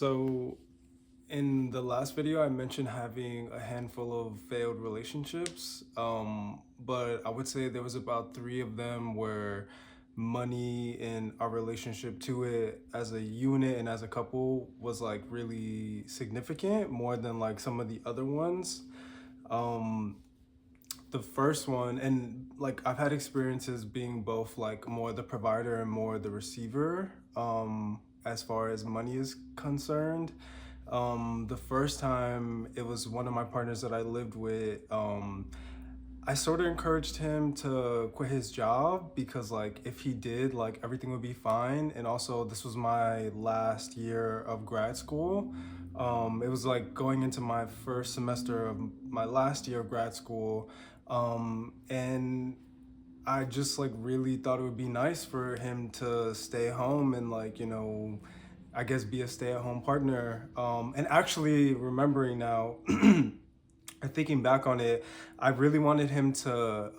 So, in the last video, I mentioned having a handful of failed relationships, but I would say there was about three of them where money in our relationship to it as a unit and as a couple was like really significant more than like some of the other ones. Um, the first one, and like I've had experiences being both like more the provider and more the receiver, as far as money is concerned. The first time it was one of my partners that I lived with. I sort of encouraged him to quit his job because like if he did, like everything would be fine. And also this was my last year of grad school. It was like going into my first semester of my last year of grad school. And I just like really thought it would be nice for him to stay home and like, I guess be a stay-at-home partner. And actually remembering now, and thinking back on it, I really wanted him to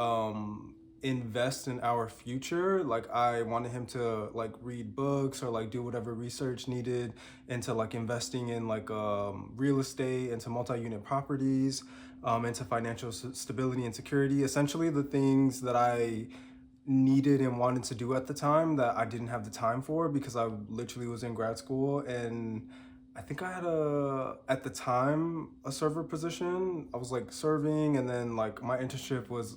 invest in our future. Like I wanted him to like read books or like do whatever research needed into like investing in like real estate, into multi-unit properties, into financial stability and security. Essentially, the things that I needed and wanted to do at the time that I didn't have the time for because I literally was in grad school. And I think I had at the time, a server position. I was like serving, and then like my internship was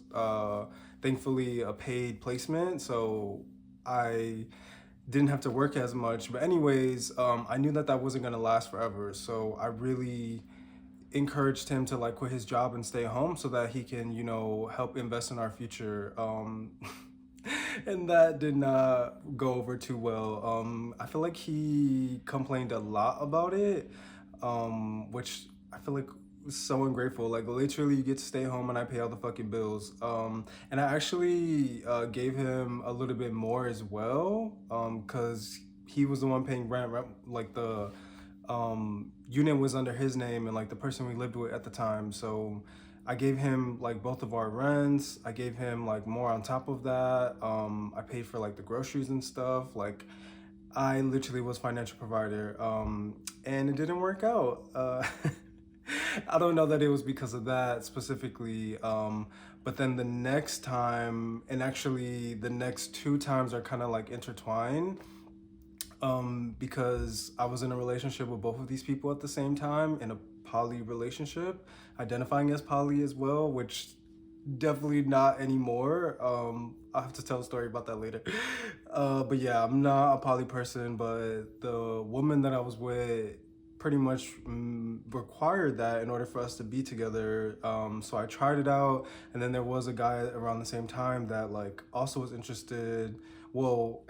thankfully a paid placement. So I didn't have to work as much. But anyways, I knew that that wasn't gonna last forever. So I really encouraged him to like quit his job and stay home so that he can, help invest in our future. And that did not go over too well. I feel like he complained a lot about it, which I feel like was so ungrateful. Like literally, you get to stay home and I pay all the fucking bills. And I actually gave him a little bit more as well, because he was the one paying rent. Like the unit was under his name and like the person we lived with at the time. So I gave him like both of our rents. I gave him like more on top of that. I paid for like the groceries and stuff. Like I literally was financial provider. And it didn't work out. I don't know that it was because of that specifically. But then the next time, and actually the next two times are kind of like intertwined, because I was in a relationship with both of these people at the same time in a poly relationship, identifying as poly as well, which definitely not anymore. I'll have to tell a story about that later. But yeah, I'm not a poly person, but the woman that I was with pretty much required that in order for us to be together. So I tried it out, and then there was a guy around the same time that like also was interested. Well,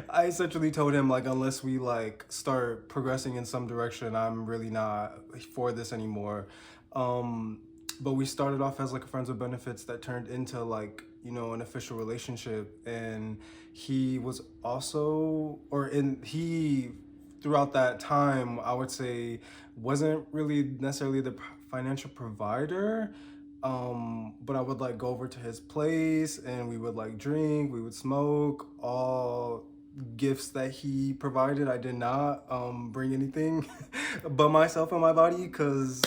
I essentially told him like unless we like start progressing in some direction, I'm really not for this anymore. Um, but we started off as like friends with benefits that turned into like an official relationship, and he was also or in he throughout that time, I would say, wasn't really necessarily the financial provider. But I would like go over to his place and we would like drink, we would smoke, all gifts that he provided. I did not bring anything but myself and my body because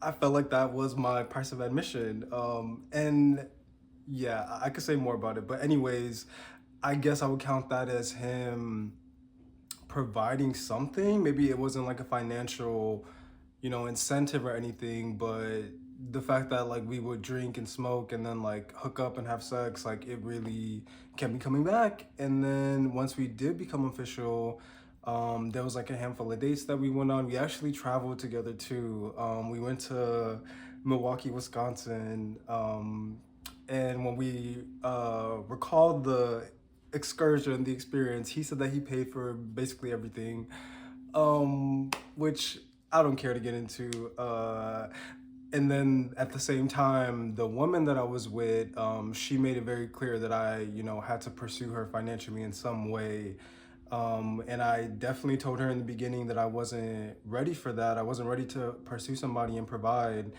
I felt like that was my price of admission. And yeah, I could say more about it. But anyways, I guess I would count that as him providing something. Maybe it wasn't like a financial, incentive or anything, but the fact that like we would drink and smoke and then like hook up and have sex, like it really kept me coming back. And then once we did become official, there was like a handful of dates that we went on. We actually traveled together too. We went to Milwaukee, Wisconsin. And when we recalled the excursion, the experience, he said that he paid for basically everything, which I don't care to get into. And then at the same time, the woman that I was with, she made it very clear that I, had to pursue her financially in some way. And I definitely told her in the beginning that I wasn't ready for that. I wasn't ready to pursue somebody and provide.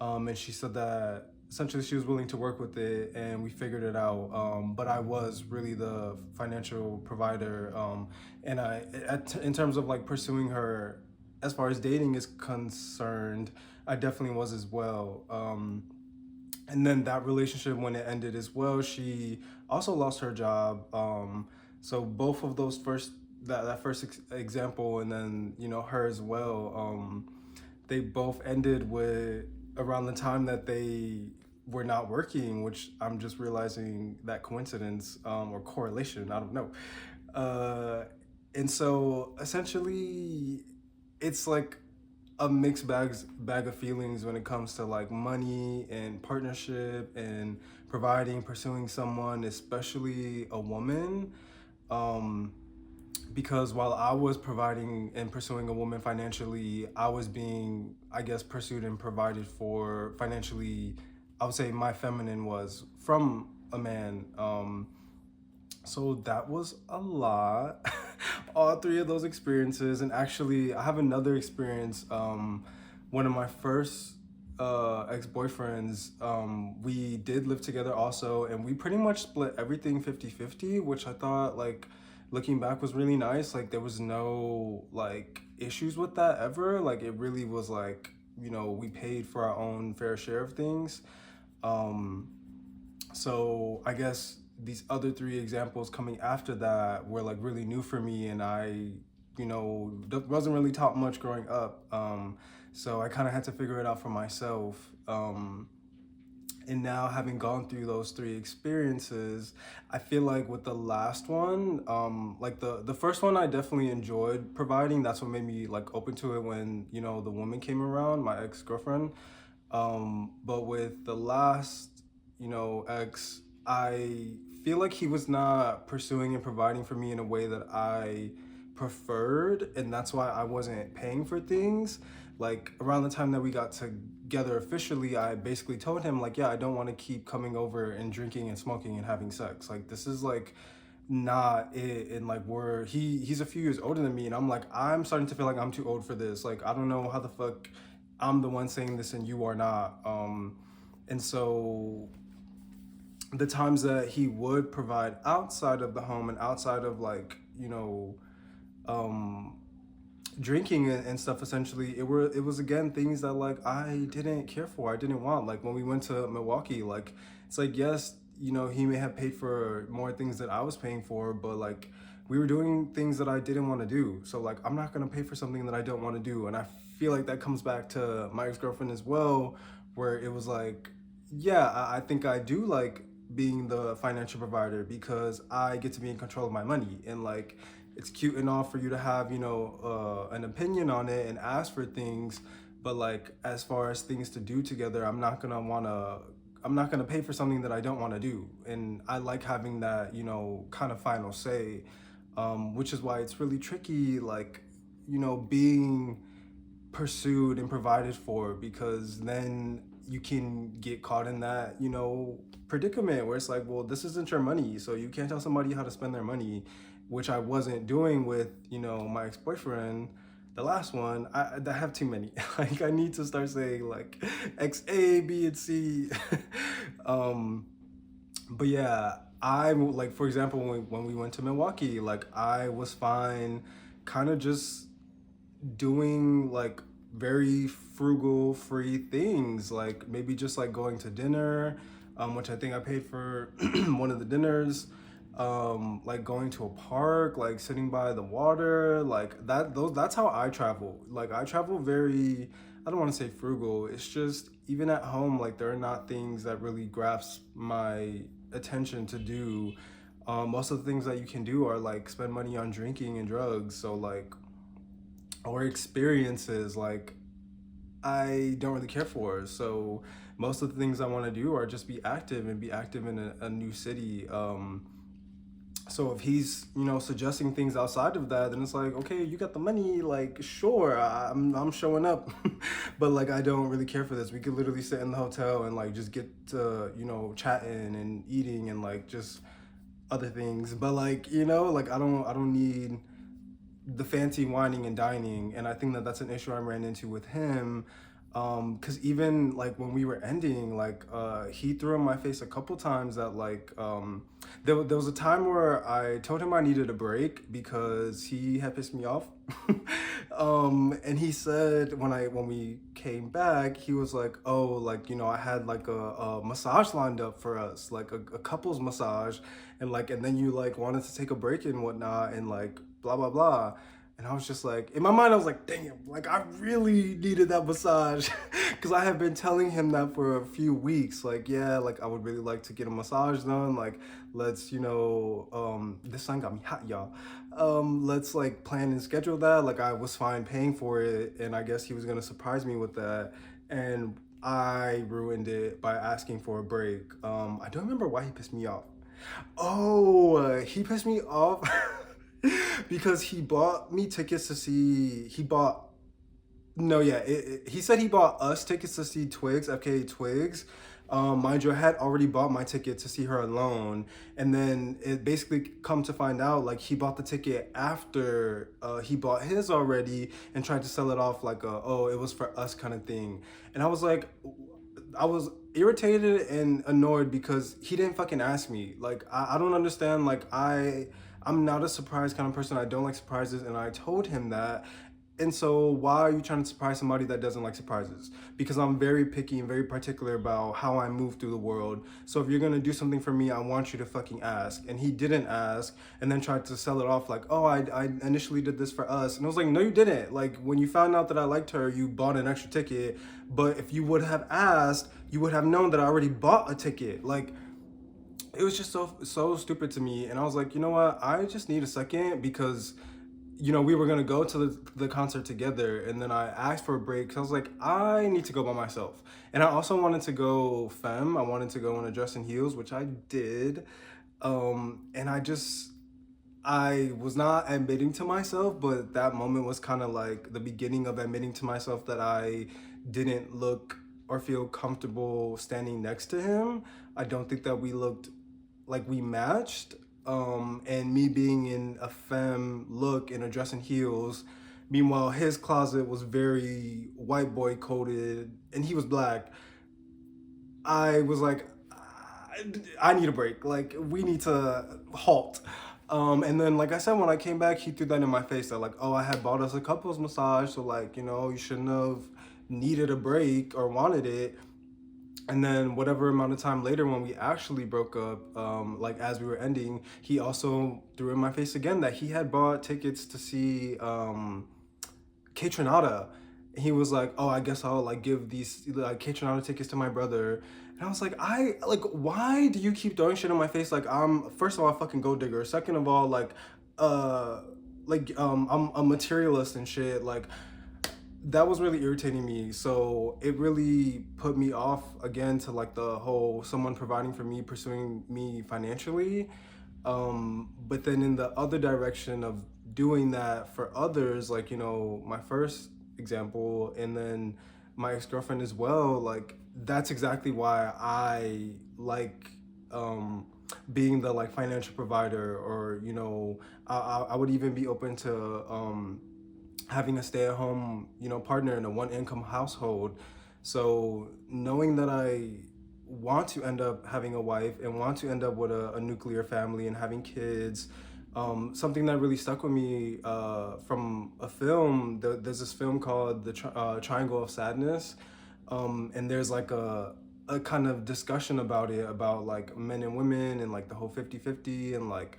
And she said that essentially she was willing to work with it and we figured it out. But I was really the financial provider. And in terms of like pursuing her, as far as dating is concerned, I definitely was as well. And then that relationship, when it ended as well, she also lost her job. So both of those that first example, and then her as well, they both ended with around the time that they were not working, which I'm just realizing that coincidence, or correlation, I don't know. uh, and so essentially it's like a mixed bag of feelings when it comes to like money and partnership and providing, pursuing someone, especially a woman. Um, because while I was providing and pursuing a woman financially, I was being, I guess, pursued and provided for financially. I would say my feminine was from a man. So that was a lot. All three of those experiences. And actually, I have another experience. One of my first ex-boyfriends, we did live together also, and we pretty much split everything 50-50, which I thought, like, looking back was really nice. Like, there was no, like, issues with that ever. Like, it really was like, we paid for our own fair share of things. Um, so I guess these other three examples coming after that were like really new for me, and I, wasn't really taught much growing up. So I kind of had to figure it out for myself. And now, having gone through those three experiences, I feel like with the last one, like the first one, I definitely enjoyed providing. That's what made me like open to it when the woman came around, my ex-girlfriend. But with the last, ex, I feel like he was not pursuing and providing for me in a way that I preferred, and that's why I wasn't paying for things. Like around the time that we got together officially, I basically told him like, yeah, I don't want to keep coming over and drinking and smoking and having sex. Like this is like not it. And like he's a few years older than me, and I'm like, I'm starting to feel like I'm too old for this. Like I don't know how the fuck I'm the one saying this and you are not. And so the times that he would provide outside of the home and outside of like um drinking and stuff, essentially it was again things that like I didn't care for, I didn't want. Like when we went to Milwaukee, like it's like, yes, he may have paid for more things that I was paying for, but like we were doing things that I didn't want to do. So like I'm not going to pay for something that I don't want to do. And I feel like that comes back to my ex-girlfriend as well, where it was like, yeah, I think I do like being the financial provider because I get to be in control of my money. And like it's cute and all for you to have an opinion on it and ask for things, but like as far as things to do together, I'm not gonna pay for something that I don't want to do. And I like having that kind of final say, which is why it's really tricky, like being pursued and provided for, because then you can get caught in that predicament where it's like, well, this isn't your money, so you can't tell somebody how to spend their money, which I wasn't doing with my ex-boyfriend. The last one, I have too many. Like I need to start saying like X, A, B, and C. um but yeah, I like, for example, when we went to Milwaukee, like I was fine kind of just doing like very frugal free things, like maybe just like going to dinner, which I think I paid for one of the dinners, like going to a park, like sitting by the water, like that's how I travel. Like I travel very, I don't want to say frugal, it's just even at home, like there are not things that really grasp my attention to do. Most of the things that you can do are like spend money on drinking and drugs, so like, or experiences like I don't really care for. So most of the things I want to do are just be active and be active in a new city. So if he's suggesting things outside of that, then it's like, okay, you got the money, like sure, I'm showing up. But like I don't really care for this. We could literally sit in the hotel and like just get to chatting and eating and like just other things. But like like I don't need the fancy whining and dining. And I think that that's an issue I ran into with him. Because even like when we were ending, like he threw in my face a couple times that like there was a time where I told him I needed a break because he had pissed me off. And he said when we came back, he was like, oh, like, you know, I had like a massage lined up for us, like a couples massage, and like, and then you like wanted to take a break and whatnot, and like blah blah blah. And I was just like, in my mind, I was like, dang it, like I really needed that massage. Cause I have been telling him that for a few weeks. Like, yeah, like I would really like to get a massage done. Like, let's, this sun got me hot, y'all. Let's like plan and schedule that. Like I was fine paying for it. And I guess he was gonna surprise me with that. And I ruined it by asking for a break. I don't remember why he pissed me off. Oh, he pissed me off because he bought me tickets to see. He bought no, yeah. He said he bought us tickets to see Twigs, FKA Twigs. Mind you, I had already bought my ticket to see her alone, and then it basically come to find out like he bought the ticket after he bought his already and tried to sell it off like oh, it was for us kind of thing. And I was like, I was irritated and annoyed because he didn't fucking ask me. Like I don't understand. Like I'm not a surprise kind of person. I don't like surprises, and I told him that. And so why are you trying to surprise somebody that doesn't like surprises? Because I'm very picky and very particular about how I move through the world. So if you're gonna do something for me, I want you to fucking ask. And he didn't ask, and then tried to sell it off like, oh, I initially did this for us. And I was like, no, you didn't. Like when you found out that I liked her, you bought an extra ticket. But if you would have asked, you would have known that I already bought a ticket. Like it was just so stupid to me. And I was like, you know what? I just need a second because we were gonna go to the concert together, and then I asked for a break because I was like, I need to go by myself. And I also wanted to go femme. I wanted to go in a dress and heels, which I did. And I was not admitting to myself, but that moment was kind of like the beginning of admitting to myself that I didn't look or feel comfortable standing next to him. I don't think that we looked like we matched. And me being in a femme look in a dress and heels. Meanwhile, his closet was very white boy coded and he was black. I was like, I need a break. Like, we need to halt. And then, like I said, when I came back, he threw that in my face that, like, oh, I had bought us a couples massage. So, like, you shouldn't have needed a break or wanted it. And then whatever amount of time later when we actually broke up, like as we were ending, he also threw in my face again that he had bought tickets to see K Tronada. He was like, oh, I guess I'll like give these like K Tronada tickets to my brother. And I was like, why do you keep throwing shit in my face? Like I'm first of all a fucking gold digger. Second of all, uh I'm a materialist and shit. Like that was really irritating me. So it really put me off again to like the whole someone providing for me, pursuing me financially. But then in the other direction of doing that for others, like, my first example, and then my ex-girlfriend as well, like that's exactly why I like being the like financial provider, or I would even be open to having a stay-at-home partner in a one-income household. So knowing that I want to end up having a wife and want to end up with a nuclear family and having kids, something that really stuck with me from a film, there's this film called Triangle of Sadness, and there's like a kind of discussion about it, about like men and women and like the whole 50-50 and like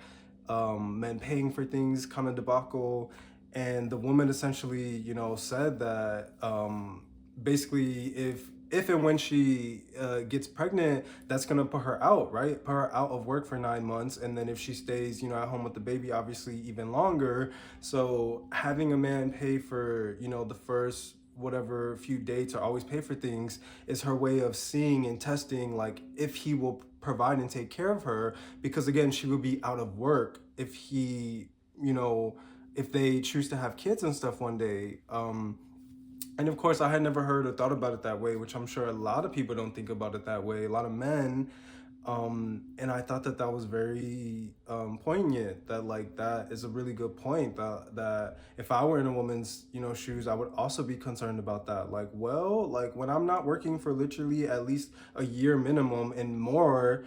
men paying for things kind of debacle. And the woman essentially, said that basically if and when she gets pregnant, that's gonna put her out, right? Put her out of work for 9 months, and then if she stays, at home with the baby, obviously even longer. So having a man pay for, the first whatever few dates, or always pay for things, is her way of seeing and testing like if he will provide and take care of her, because again, she will be out of work if he, if they choose to have kids and stuff one day. And of course, I had never heard or thought about it that way, which I'm sure a lot of people don't think about it that way. A lot of men And I thought that that was very poignant. That like that is a really good point. That if I were in a woman's shoes, I would also be concerned about that. Like, well, like when I'm not working for literally at least a year minimum and more,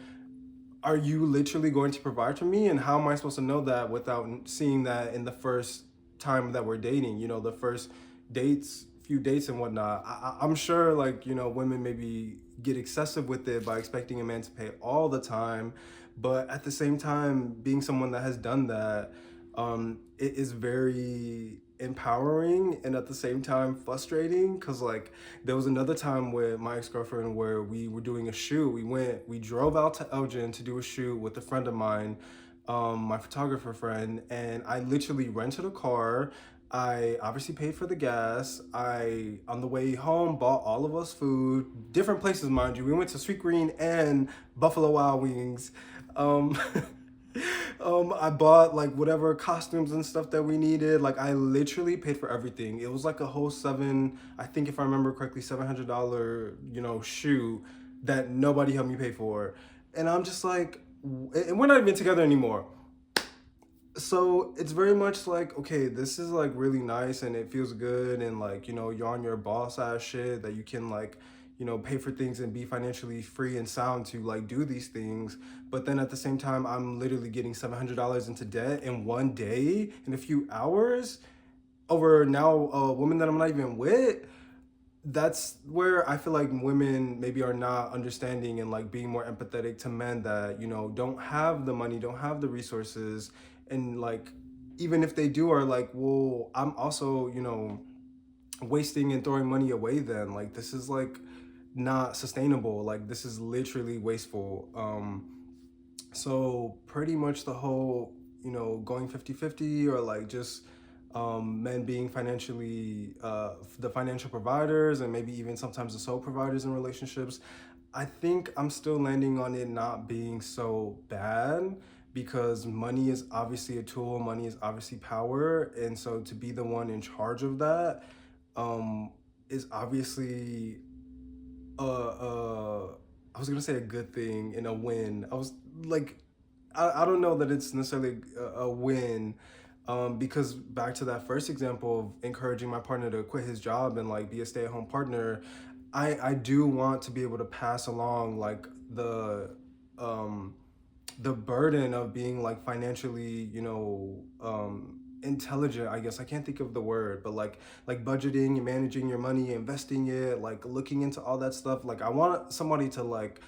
are you literally going to provide for me? And how am I supposed to know that without seeing that in the first time that we're dating? The first few dates and whatnot. I'm sure, like, women maybe get excessive with it by expecting a man to pay all the time. But at the same time, being someone that has done that, it is very empowering and at the same time frustrating because like there was another time with my ex-girlfriend where we were doing a shoot. We drove out to Elgin to do a shoot with a friend of mine, my photographer friend, and I literally rented a car. I obviously paid for the gas. I, on the way home, bought all of us food, different places, mind you. We went to Sweet Green and Buffalo Wild Wings. Um, I bought like whatever costumes and stuff that we needed. Like I literally paid for everything. It was like a whole I think if I remember correctly, $700, shoot that nobody helped me pay for. And I'm just like, and we're not even together anymore. So it's very much like, okay, this is like really nice and it feels good, and like you're on your boss ass shit that you can like pay for things and be financially free and sound to like do these things. But then at the same time, I'm literally getting $700 into debt in one day, in a few hours, over now a woman that I'm not even with. That's where I feel like women maybe are not understanding and like being more empathetic to men that don't have the money, don't have the resources, and like even if they do, are like, well, I'm also wasting and throwing money away. Then like this is like not sustainable. Like this is literally wasteful. So pretty much the whole, going 50-50, or like just men being financially the financial providers and maybe even sometimes the sole providers in relationships. I think I'm still landing on it not being so bad, because money is obviously a tool, money is obviously power. And so to be the one in charge of that um, is obviously I was gonna say a good thing and a win. I was like, I don't know that it's necessarily a win, because back to that first example of encouraging my partner to quit his job and like be a stay-at-home partner, I do want to be able to pass along like um the burden of being like financially, intelligent. I guess I can't think of the word, but like budgeting and managing your money, investing it, like looking into all that stuff. Like I want somebody to like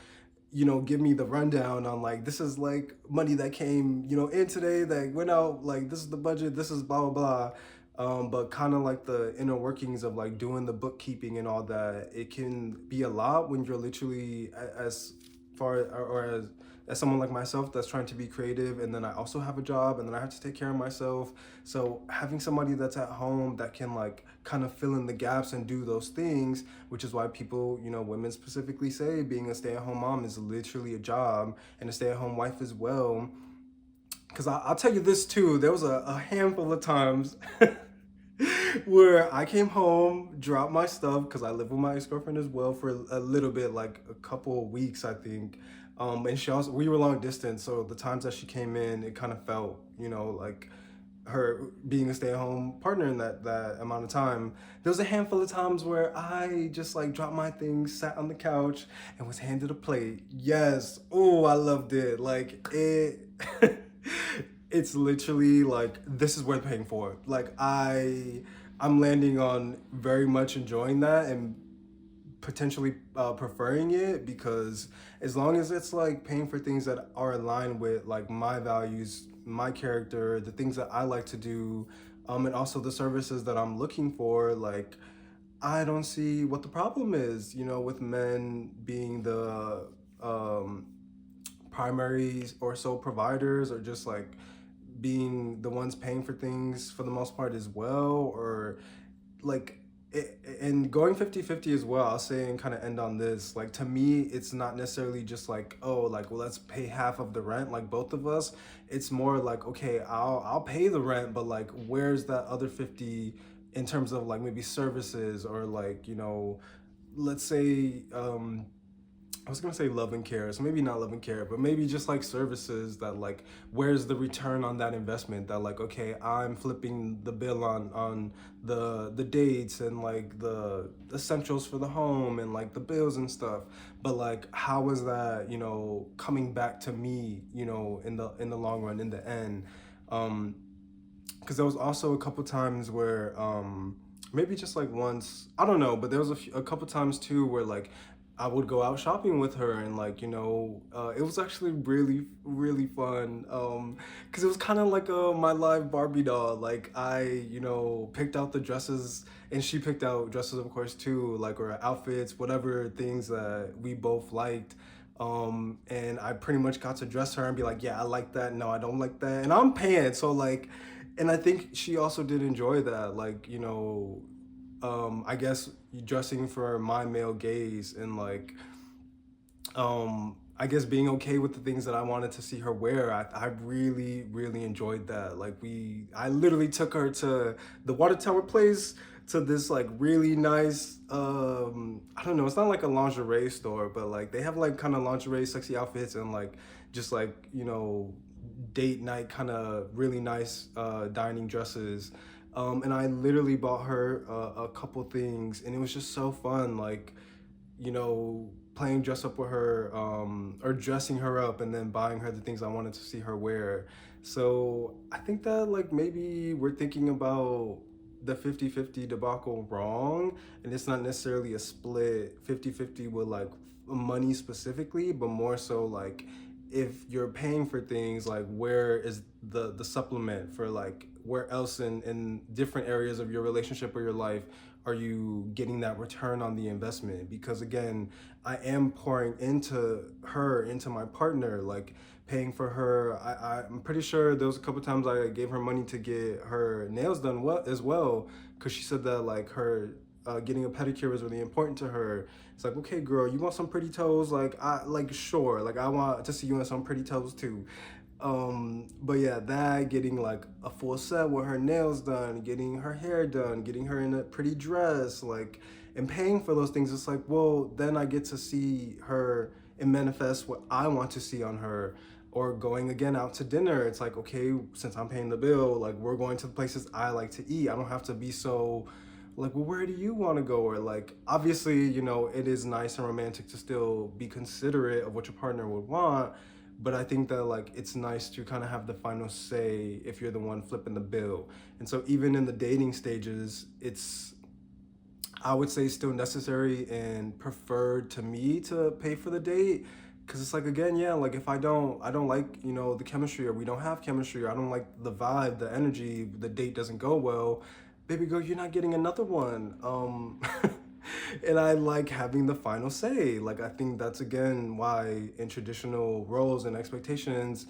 give me the rundown on like, this is like money that came in today, that went out, like this is the budget, this is blah blah blah. But kind of like the inner workings of like doing the bookkeeping and all that, it can be a lot when you're literally as far, or as someone like myself that's trying to be creative, and then I also have a job, and then I have to take care of myself. So having somebody that's at home that can like kind of fill in the gaps and do those things, which is why people, women specifically, say being a stay-at-home mom is literally a job, and a stay-at-home wife as well. Because I'll tell you this too, there was a handful of times where I came home, dropped my stuff, because I live with my ex-girlfriend as well for a little bit, like a couple of weeks, I think. And she also, we were long distance, so the times that she came in, it kind of felt, like her being a stay-at-home partner in that amount of time. There was a handful of times where I just like dropped my things, sat on the couch, and was handed a plate. Yes, oh, I loved it. Like it. It's literally like, this is worth paying for. Like I'm landing on very much enjoying that and potentially preferring it, because as long as it's like paying for things that are aligned with like my values, my character, the things that I like to do, and also the services that I'm looking for, like I don't see what the problem is, with men being the um, primaries or sole providers, or just like being the ones paying for things for the most part as well, or like and going 50-50 as well. I'll say and kind of end on this, like to me it's not necessarily just like, oh, like, well, let's pay half of the rent, like both of us. It's more like, okay, I'll pay the rent, but like where's that other 50 in terms of like maybe services, or like let's say I was gonna say love and care, so maybe not love and care, but maybe just like services that like, where's the return on that investment? That like, okay, I'm flipping the bill on the dates and like the essentials for the home and like the bills and stuff, but like, how is that, you know, coming back to me, you know, in the long run, in the end? Um, because there was also a couple times where maybe just like once, I don't know, but there was a couple times too where like I would go out shopping with her, and like, you know, it was actually really fun, because it was kind of like my live Barbie doll. Like I, you know, picked out the dresses, and she picked out dresses of course too, like, or outfits, whatever things that we both liked. And I pretty much got to dress her and be like, yeah, I like that, no, I don't like that, and I'm paying, so like, and I think she also did enjoy that, like, you know, I guess dressing for my male gaze, and like, I guess being okay with the things that I wanted to see her wear. I really enjoyed that. Like I literally took her to the Water Tower Place, to this like really nice, I don't know, it's not like a lingerie store, but like they have like kind of lingerie, sexy outfits, and like just like, you know, date night kind of really nice dining dresses. And I literally bought her a couple things, and it was just so fun. Like, you know, playing dress up with her, or dressing her up and then buying her the things I wanted to see her wear. So I think that like maybe we're thinking about the 50-50 debacle wrong, and it's not necessarily a split 50-50 with like money specifically, but more so like, if you're paying for things, like where is the supplement for, like where else in different areas of your relationship or your life are you getting that return on the investment? Because again, I am pouring into her, into my partner, like paying for her. I'm pretty sure there was a couple times I gave her money to get her nails done well as well, because she said that like her getting a pedicure was really important to her. It's like, okay, girl, you want some pretty toes? Like, I like, sure. Like, I want to see you in some pretty toes too. But yeah, that, getting like a full set with her nails done, getting her hair done, getting her in a pretty dress, like, and paying for those things. It's like, well, then I get to see her and manifest what I want to see on her. Or going again out to dinner. It's like, okay, since I'm paying the bill, like, we're going to the places I like to eat. I don't have to be so like, well, where do you want to go? Or like, obviously, you know, it is nice and romantic to still be considerate of what your partner would want, but I think that like it's nice to kind of have the final say if you're the one flipping the bill. And so even in the dating stages, it's, I would say, still necessary and preferred to me to pay for the date, because it's like, again, yeah, like if I don't like, you know, the chemistry, or we don't have chemistry, or I don't like the vibe, the energy, the date doesn't go well, baby girl, you're not getting another one. And I like having the final say. Like, I think that's again why in traditional roles and expectations,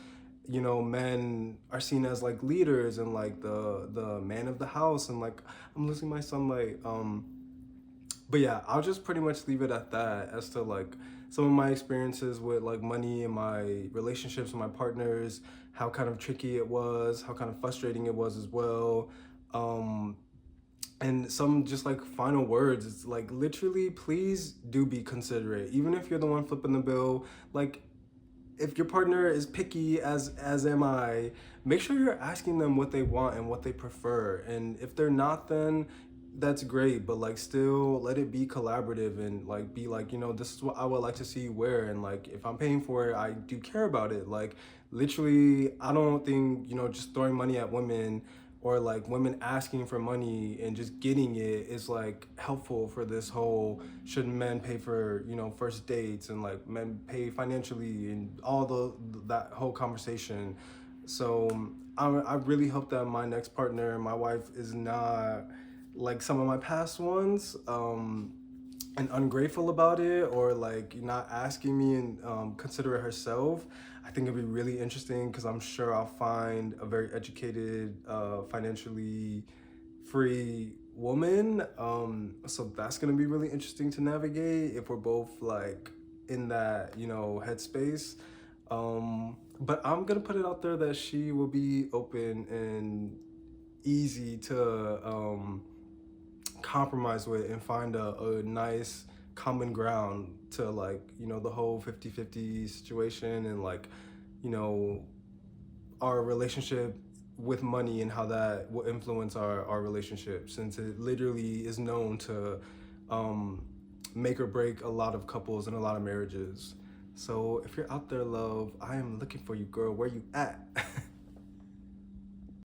you know, men are seen as like leaders and like the man of the house, and like, I'm losing my sunlight. But yeah, I'll just pretty much leave it at that as to like some of my experiences with like money and my relationships with my partners, how kind of tricky it was, how kind of frustrating it was as well. Um, and some just like final words. It's like, literally, please do be considerate. Even if you're the one flipping the bill, like, if your partner is picky as am I, make sure you're asking them what they want and what they prefer. And if they're not, then that's great, but like, still let it be collaborative, and like be like, you know, this is what I would like to see you wear, and like, if I'm paying for it, I do care about it. Like, literally, I don't think, you know, just throwing money at women, or like women asking for money and just getting it, is like helpful for this whole, should men pay for, you know, first dates, and like men pay financially, and all that whole conversation. So I really hope that my next partner, my wife, is not like some of my past ones, and ungrateful about it, or like not asking me and consider it herself. I think it'd be really interesting, because I'm sure I'll find a very educated, financially free woman. So that's gonna be really interesting to navigate if we're both like in that, you know, headspace. But I'm gonna put it out there that she will be open and easy to compromise with, and find a nice common ground to like, the whole 50-50 situation, and like, you know, our relationship with money and how that will influence our relationship, since it literally is known to um, make or break a lot of couples and a lot of marriages. So if you're out there, love, I am looking for you, girl. Where you at?